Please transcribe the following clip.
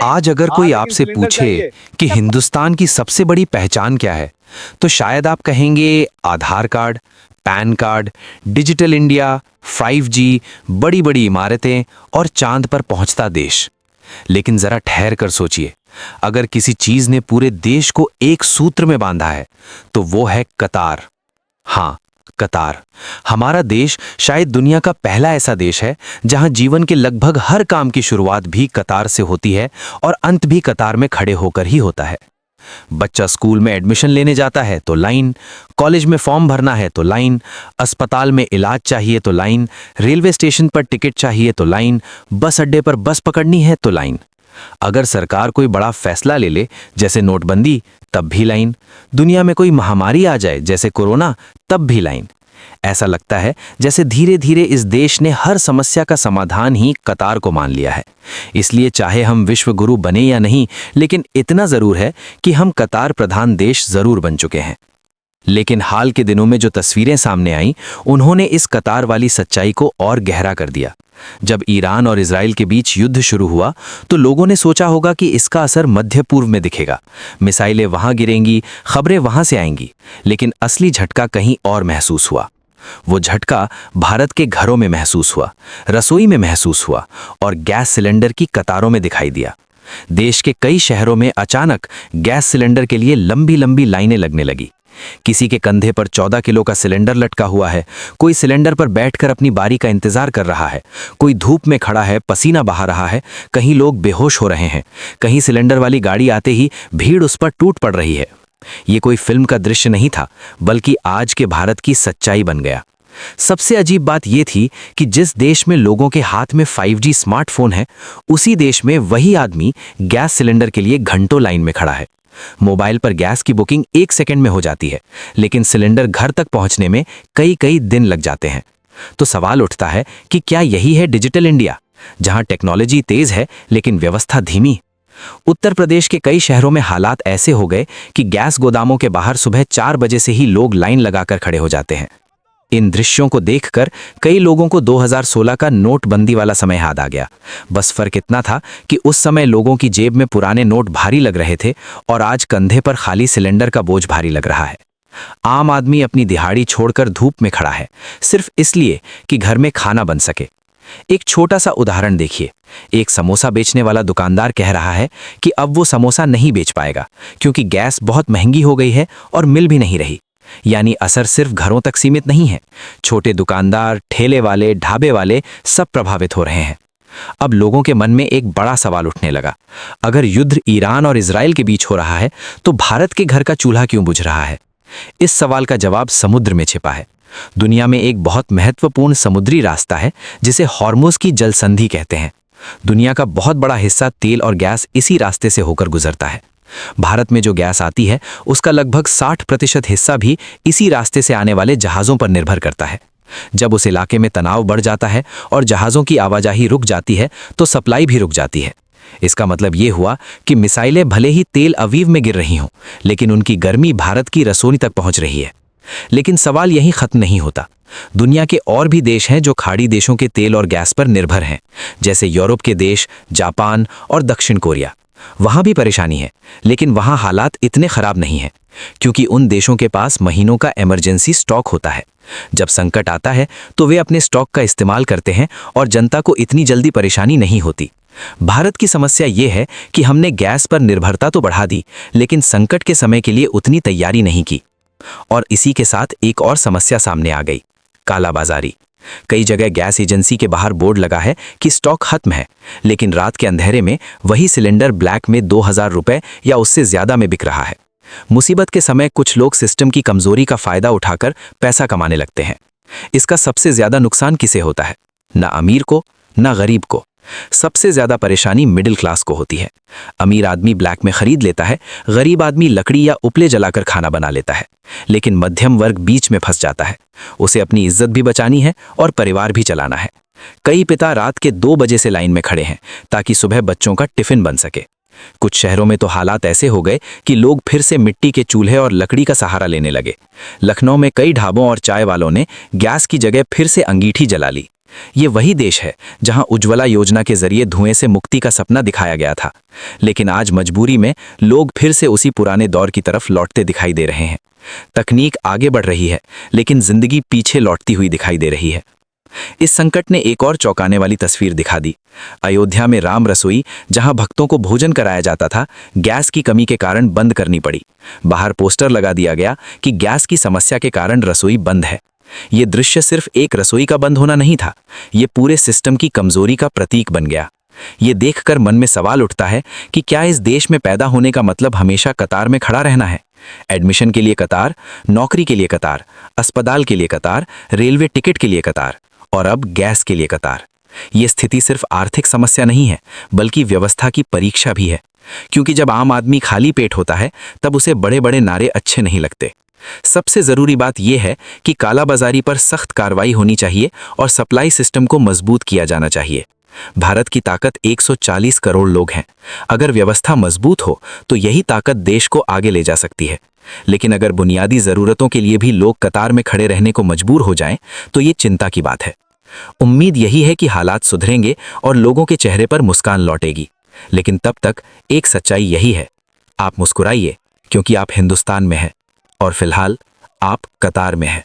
आज अगर कोई आपसे पूछे कि हिंदुस्तान की सबसे बड़ी पहचान क्या है, तो शायद आप कहेंगे Aadhaar card, PAN card, digital India, 5G, बड़ी बड़ी इमारतें और चांद पर पहुंचता देश। लेकिन जरा ठहर कर सोचिए, अगर किसी चीज ने पूरे देश को एक सूत्र में बांधा है, तो वो है कतार। हाँ, कतार। हमारा देश शायद दुनिया का पहला ऐसा देश है जहां जीवन के लगभग हर काम की शुरुआत भी कतार से होती है और अंत भी कतार में खड़े होकर ही होता है। बच्चा स्कूल में एडमिशन लेने जाता है तो लाइन, कॉलेज में फॉर्म भरना है तो लाइन, अस्पताल में इलाज चाहिए तो लाइन, रेलवे स्टेशन पर टिकट चाहिए तो लाइन, बस अड्डे पर बस पकड़नी है तो लाइन। अगर सरकार कोई बड़ा फैसला ले ले, जैसे नोटबंदी, तब भी लाइन। दुनिया में कोई महामारी आ जाए, जैसे कोरोना, तब भी लाइन। ऐसा लगता है जैसे धीरे धीरे इस देश ने हर समस्या का समाधान ही कतार को मान लिया है। इसलिए चाहे हम विश्व गुरु बने या नहीं, लेकिन इतना जरूर है कि हम कतार प्रधान देश जरूर बन चुके हैं। लेकिन हाल के दिनों में जो तस्वीरें सामने आईं, उन्होंने इस कतार वाली सच्चाई को और गहरा कर दिया। जब ईरान और इजराइल के बीच युद्ध शुरू हुआ, तो लोगों ने सोचा होगा कि इसका असर मध्य पूर्व में दिखेगा, मिसाइलें वहां गिरेंगी, खबरें वहां से आएंगी। लेकिन असली झटका कहीं और महसूस हुआ। वो झटका भारत के घरों में महसूस हुआ, रसोई में महसूस हुआ और गैस सिलेंडर की कतारों में दिखाई दिया। देश के कई शहरों में अचानक गैस सिलेंडर के लिए लंबी लंबी लाइनें लगने लगी। किसी के कंधे पर 14 किलो का सिलेंडर लटका हुआ है, कोई सिलेंडर पर बैठकर अपनी बारी का इंतजार कर रहा है, कोई धूप में खड़ा है, पसीना बहा रहा है, कहीं लोग बेहोश हो रहे हैं, कहीं सिलेंडर वाली गाड़ी आते ही भीड़ उस पर टूट पड़ रही है। ये कोई फिल्म का दृश्य नहीं था, बल्कि आज के भारत की सच्चाई बन गया। सबसे अजीब बात यह थी कि जिस देश में लोगों के हाथ में 5G स्मार्टफोन है, उसी देश में वही आदमी गैस सिलेंडर के लिए घंटों लाइन में खड़ा है। मोबाइल पर गैस की बुकिंग 1 सेकंड में हो जाती है, लेकिन सिलेंडर घर तक पहुंचने में कई कई दिन लग जाते हैं। तो सवाल उठता है कि क्या यही है डिजिटल इंडिया, जहां टेक्नोलॉजी तेज है लेकिन व्यवस्था धीमी? उत्तर प्रदेश के कई शहरों में हालात ऐसे हो गए कि गैस गोदामों के बाहर सुबह 4 बजे से ही लोग लाइन लगाकर खड़े हो जाते हैं। इन दृश्यों को देखकर कई लोगों को 2016 का नोटबंदी वाला समय याद आ गया। बस फर्क इतना था कि उस समय लोगों की जेब में पुराने नोट भारी लग रहे थे और आज कंधे पर खाली सिलेंडर का बोझ भारी लग रहा है। आम आदमी अपनी दिहाड़ी छोड़कर धूप में खड़ा है, सिर्फ इसलिए कि घर में खाना बन सके। एक छोटा सा उदाहरण देखिए। एक समोसा बेचने वाला दुकानदार कह रहा है कि अब वो समोसा नहीं बेच पाएगा क्योंकि गैस बहुत महंगी हो गई है और मिल भी नहीं रही। यानी असर सिर्फ घरों तक सीमित नहीं है, छोटे दुकानदार, ठेले वाले, ढाबे वाले सब प्रभावित हो रहे हैं। अब लोगों के मन में एक बड़ा सवाल उठने लगा, अगर युद्ध ईरान और इजराइल के बीच हो रहा है, तो भारत के घर का चूल्हा क्यों बुझ रहा है? इस सवाल का जवाब समुद्र में छिपा है। दुनिया में एक बहुत महत्वपूर्ण समुद्री रास्ता है जिसे हॉर्मुज़ की जल संधि कहते हैं। दुनिया का बहुत बड़ा हिस्सा तेल और गैस इसी रास्ते से होकर गुजरता है। भारत में जो गैस आती है, उसका लगभग 60% हिस्सा भी इसी रास्ते से आने वाले जहाज़ों पर निर्भर करता है। जब उस इलाके में तनाव बढ़ जाता है और जहाज़ों की आवाजाही रुक जाती है, तो सप्लाई भी रुक जाती है। इसका मतलब ये हुआ कि मिसाइलें भले ही तेल अवीव में गिर रही हों, लेकिन उनकी गर्मी भारत की रसोई तक पहुंच रही है। लेकिन सवाल यहीं खत्म नहीं होता। दुनिया के और भी देश हैं जो खाड़ी देशों के तेल और गैस पर निर्भर हैं, जैसे यूरोप के देश, जापान और दक्षिण कोरिया। वहां भी परेशानी है, लेकिन वहां हालात इतने खराब नहीं हैं, क्योंकि उन देशों के पास महीनों का इमरजेंसी स्टॉक होता है। जब संकट आता है तो वे अपने स्टॉक का इस्तेमाल करते हैं और जनता को इतनी जल्दी परेशानी नहीं होती। भारत की समस्या ये है कि हमने गैस पर निर्भरता तो बढ़ा दी, लेकिन संकट के समय के लिए उतनी तैयारी नहीं की। और इसी के साथ एक और समस्या सामने आ गई, कालाबाजारी। कई जगह गैस एजेंसी के बाहर बोर्ड लगा है कि स्टॉक खत्म है, लेकिन रात के अंधेरे में वही सिलेंडर ब्लैक में 2000 रुपए या उससे ज्यादा में बिक रहा है। मुसीबत के समय कुछ लोग सिस्टम की कमजोरी का फायदा उठाकर पैसा कमाने लगते हैं। इसका सबसे ज्यादा नुकसान किसे होता है? ना अमीर को, ना गरीब को। सबसे ज्यादा परेशानी मिडिल क्लास को होती है। अमीर आदमी ब्लैक में खरीद लेता है, गरीब आदमी लकड़ी या उपले जलाकर खाना बना लेता है। लेकिन मध्यम वर्ग बीच में फंस जाता है। उसे अपनी इज्जत भी बचानी है और परिवार भी चलाना है। कई पिता रात के 2 बजे से लाइन में खड़े हैं ताकि सुबह बच्चों का टिफिन बन सके। कुछ शहरों में तो हालात ऐसे हो गए कि लोग फिर से मिट्टी के चूल्हे और लकड़ी का सहारा लेने लगे। लखनऊ में कई ढाबों और चाय वालों ने गैस की जगह फिर से अंगीठी जला ली। ये वही देश है जहां उज्ज्वला योजना के जरिए धुएं से मुक्ति का सपना दिखाया गया था, लेकिन आज मजबूरी में लोग फिर से उसी पुराने दौर की तरफ लौटते दिखाई दे रहे हैं। तकनीक आगे बढ़ रही है, लेकिन जिंदगी पीछे लौटती हुई दिखाई दे रही है। इस संकट ने एक और चौंकाने वाली तस्वीर दिखा दी। अयोध्या में राम रसोई, जहां भक्तों को भोजन कराया जाता था, गैस की कमी के कारण बंद करनी पड़ी। बाहर पोस्टर लगा दिया गया कि गैस की समस्या के कारण रसोई बंद है। ये दृश्य सिर्फ एक रसोई का बंद होना नहीं था, ये पूरे सिस्टम की कमजोरी का प्रतीक बन गया। ये देखकर मन में सवाल उठता है कि क्या इस देश में पैदा होने का मतलब हमेशा कतार में खड़ा रहना है? एडमिशन के लिए कतार, नौकरी के लिए कतार, अस्पताल के लिए कतार, रेलवे टिकट के लिए कतार, और अब गैस के लिए कतार। ये स्थिति सिर्फ आर्थिक समस्या नहीं है, बल्कि व्यवस्था की परीक्षा भी है। क्योंकि जब आम आदमी खाली पेट होता है, तब उसे बड़े बड़े नारे अच्छे नहीं लगते। सबसे जरूरी बात यह है कि कालाबाजारी पर सख्त कार्रवाई होनी चाहिए और सप्लाई सिस्टम को मजबूत किया जाना चाहिए। भारत की ताकत 140 करोड़ लोग हैं। अगर व्यवस्था मजबूत हो तो यही ताकत देश को आगे ले जा सकती है। लेकिन अगर बुनियादी जरूरतों के लिए भी लोग कतार में खड़े रहने को मजबूर हो जाएं, तो ये चिंता की बात है। उम्मीद यही है कि हालात सुधरेंगे और लोगों के चेहरे पर मुस्कान लौटेगी। लेकिन तब तक एक सच्चाई यही है, आप मुस्कुराइए क्योंकि आप हिंदुस्तान में हैं, और फिलहाल आप कतार में हैं।